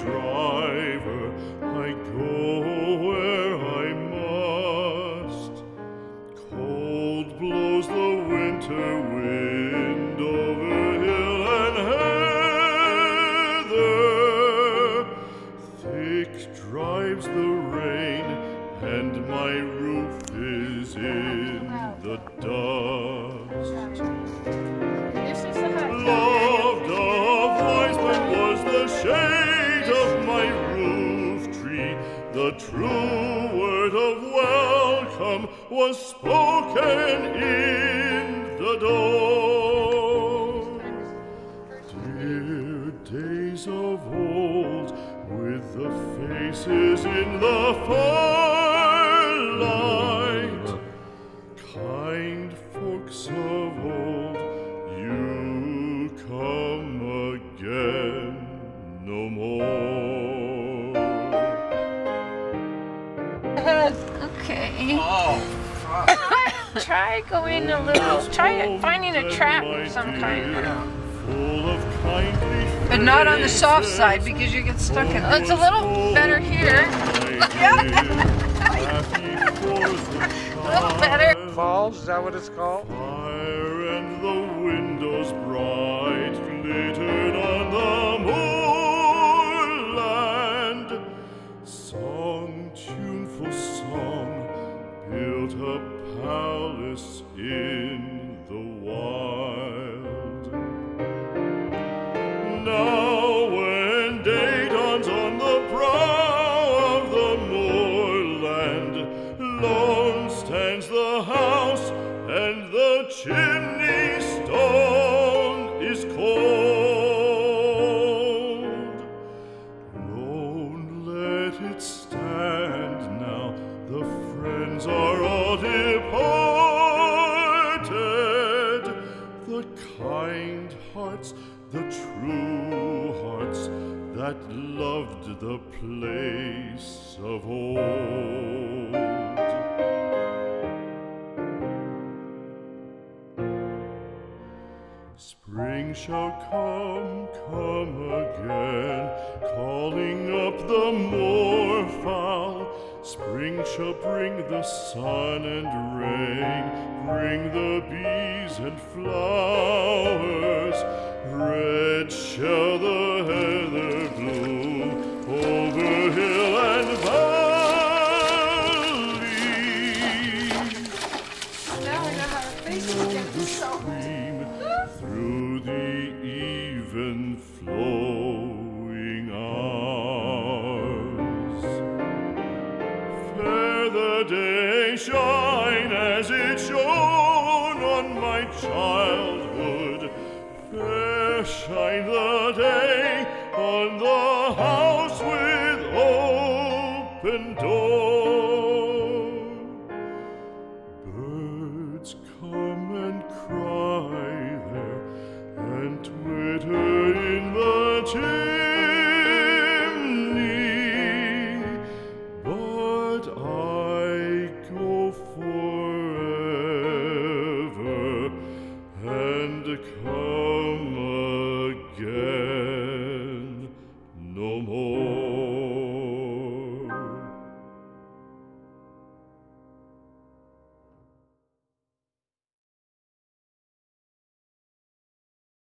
driver, I go where I must. Cold blows the winter wind over hill and heather. Thick drives the rain, and my roof is in the dust. Loved of wise men was the shade of my roof tree. The true word of welcome was spoken in the door. Dear days of old, with the faces in the firelight, kind folks of old, you come again no more. Okay. Oh, Try going a little, try finding a trap of some kind. Full of kindly But not on the soft side because you get stuck in it. It's a little better here. A little better. Falls, is that what it's called? Fire and the windows bright glittered on the moorland. Song, tuneful song, built a palace in the wild. Now when day dawns on the brow of the moorland, lone stands the house, and the chimney stone is cold. Lone, let it stand now, the friends are all departed. The kind hearts, the true hearts that loved the place of old. Spring shall come again, calling up the moorfowl. Spring shall bring the sun and rain, bring the bees and flowers. Red shall the heather bloom over hill and valley. Now I know how to face it again. Stream through the even flowing hours. Fair the day shine as it shone on my childhood. Fair shine the day on the